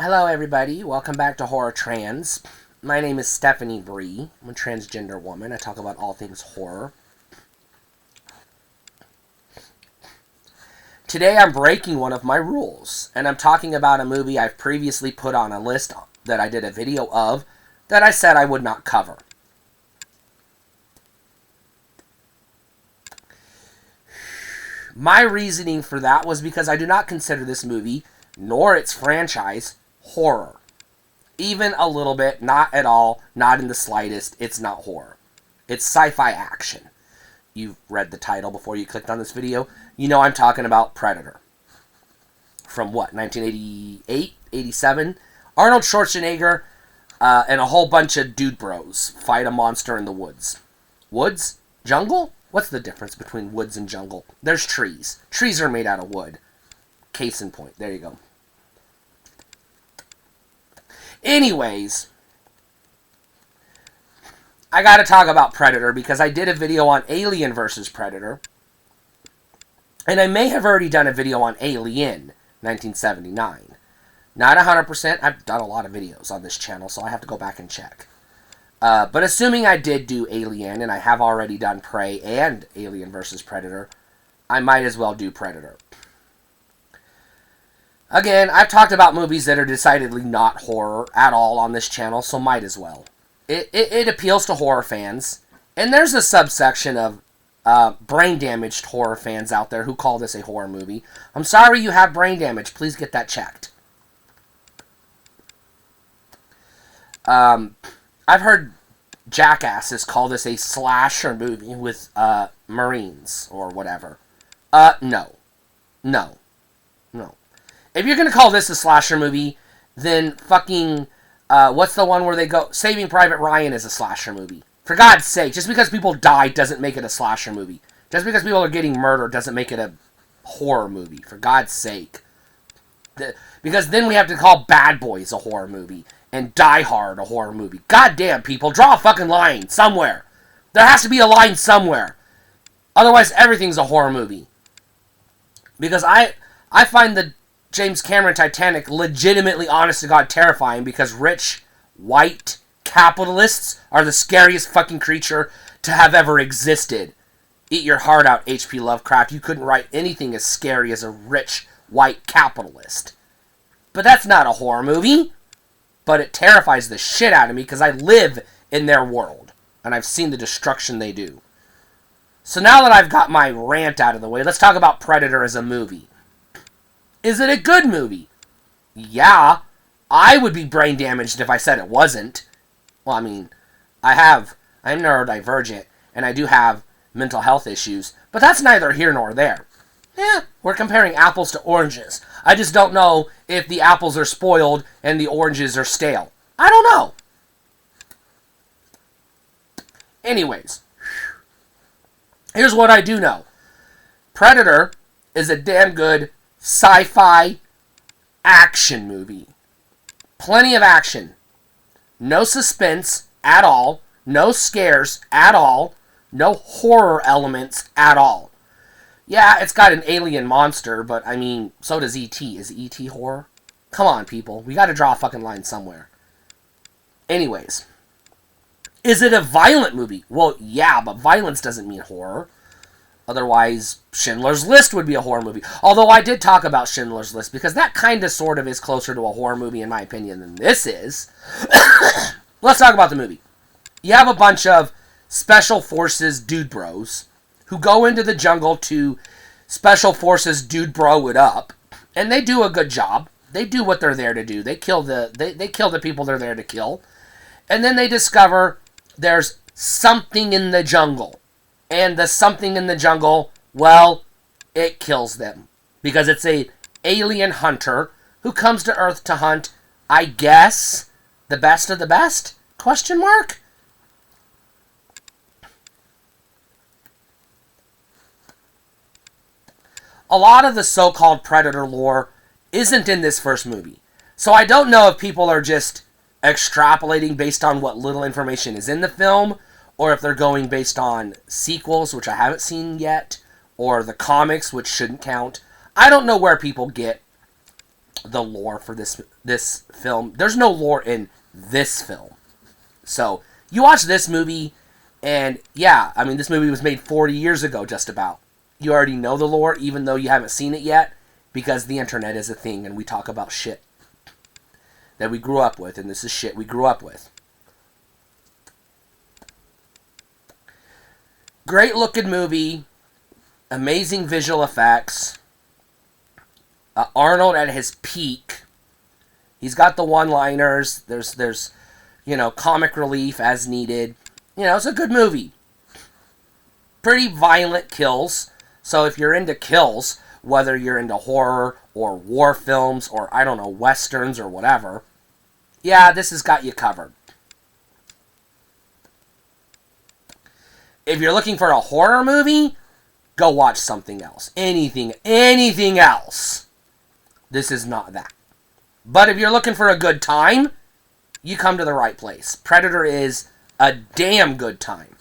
Hello, everybody. Welcome back to Horror Trans. My name is Stephanie Bree. I'm a transgender woman. I talk about all things horror. Today, I'm breaking one of my rules, and I'm talking about a movie I've previously put on a list that I did a video of that I said I would not cover. My reasoning for that was because I do not consider this movie, nor its franchise, horror. Even a little bit, not at all, not in the slightest. It's not horror. It's sci-fi action. You've read the title before you clicked on this video. You know I'm talking about Predator. From what, 1988, 87? Arnold Schwarzenegger and a whole bunch of dude bros fight a monster in the woods. Woods? Jungle? What's the difference between woods and jungle? There's trees. Trees are made out of wood. Case in point. There you go. Anyways, I gotta talk about Predator because I did a video on Alien vs. Predator. And I may have already done a video on Alien 1979. Not 100%. I've done a lot of videos on this channel, so I have to go back and check. But assuming I did do Alien, and I have already done Prey and Alien vs. Predator, I might as well do Predator. Again, I've talked about movies that are decidedly not horror at all on this channel, so might as well. It appeals to horror fans, and there's a subsection of brain-damaged horror fans out there who call this a horror movie. I'm sorry you have brain damage. Please get that checked. I've heard jackasses call this a slasher movie with Marines or whatever. No. If you're going to call this a slasher movie, then fucking, what's the one where they go, Saving Private Ryan is a slasher movie. For God's sake, just because people die doesn't make it a slasher movie. Just because people are getting murdered doesn't make it a horror movie. For God's sake. Because then we have to call Bad Boys a horror movie. And Die Hard a horror movie. Goddamn, people, draw a fucking line somewhere. There has to be a line somewhere. Otherwise, everything's a horror movie. Because I find the James Cameron Titanic legitimately, honest to God, terrifying because rich, white capitalists are the scariest fucking creature to have ever existed. Eat your heart out, H.P. Lovecraft. You couldn't write anything as scary as a rich, white capitalist. But that's not a horror movie. But it terrifies the shit out of me because I live in their world. And I've seen the destruction they do. So now that I've got my rant out of the way, let's talk about Predator as a movie. Is it a good movie? Yeah. I would be brain damaged if I said it wasn't. Well, I mean, I'm neurodivergent, and I do have mental health issues, but that's neither here nor there. Yeah, we're comparing apples to oranges. I just don't know if the apples are spoiled and the oranges are stale. I don't know. Anyways, here's what I do know. Predator is a damn good sci-fi action movie. Plenty of action. No suspense at all. No scares at all. No horror elements at all. Yeah, it's got an alien monster, but I mean, so does E.T. Is E.T. horror? Come on, people. We gotta draw a fucking line somewhere. Anyways. Is it a violent movie? Well, yeah, but violence doesn't mean horror. Otherwise, Schindler's List would be a horror movie. Although I did talk about Schindler's List, because that kind of sort of is closer to a horror movie, in my opinion, than this is. Let's talk about the movie. You have a bunch of special forces dude bros who go into the jungle to special forces dude bro it up, and they do a good job. They do what they're there to do. They kill the people they're there to kill. And then they discover there's something in the jungle. And the something in the jungle, well, it kills them. Because it's a alien hunter who comes to Earth to hunt, I guess, the best of the best? Question mark? A lot of the so-called Predator lore isn't in this first movie. So I don't know if people are just extrapolating based on what little information is in the film, or if they're going based on sequels, which I haven't seen yet, or the comics, which shouldn't count. I don't know where people get the lore for this film. There's no lore in this film. So you watch this movie, and yeah, I mean, this movie was made 40 years ago, just about. You already know the lore, even though you haven't seen it yet, because the internet is a thing, and we talk about shit that we grew up with, and this is shit we grew up with. Great looking movie, amazing visual effects. Arnold at his peak. He's got the one-liners. There's comic relief as needed. It's a good movie. Pretty violent kills. So if you're into kills, whether you're into horror or war films or, I don't know, westerns or whatever, yeah, this has got you covered. If you're looking for a horror movie, go watch something else. Anything else. This is not that. But if you're looking for a good time, you come to the right place. Predator is a damn good time.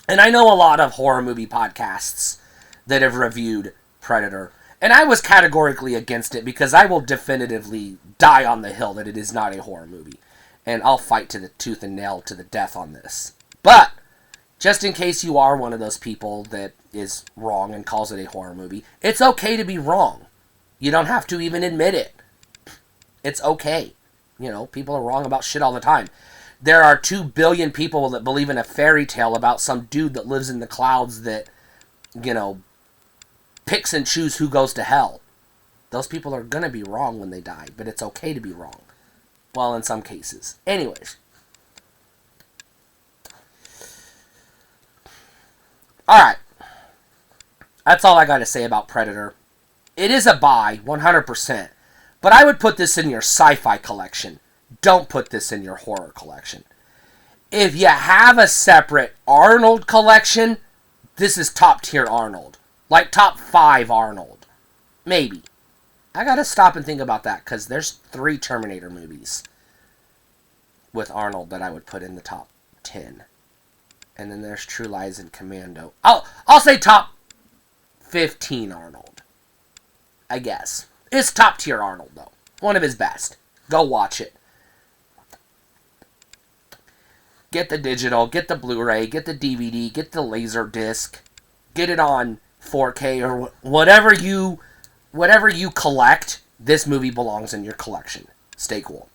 And I know a lot of horror movie podcasts that have reviewed Predator. And I was categorically against it because I will definitively die on the hill that it is not a horror movie. And I'll fight to the tooth and nail to the death on this. But, just in case you are one of those people that is wrong and calls it a horror movie, it's okay to be wrong. You don't have to even admit it. It's okay. People are wrong about shit all the time. There are 2 billion people that believe in a fairy tale about some dude that lives in the clouds that, picks and chooses who goes to hell. Those people are going to be wrong when they die, but it's okay to be wrong. Well, in some cases. Anyways. Alright. That's all I got to say about Predator. It is a buy, 100%. But I would put this in your sci-fi collection. Don't put this in your horror collection. If you have a separate Arnold collection, this is top tier Arnold. Like top 5 Arnold. Maybe. I gotta stop and think about that, because there's 3 Terminator movies with Arnold that I would put in the top 10. And then there's True Lies and Commando. I'll say top 15 Arnold. I guess. It's top tier Arnold, though. One of his best. Go watch it. Get the digital, get the Blu-ray, get the DVD, get the laser disc, get it on 4K or whatever you collect. This movie belongs in your collection. Stay cool.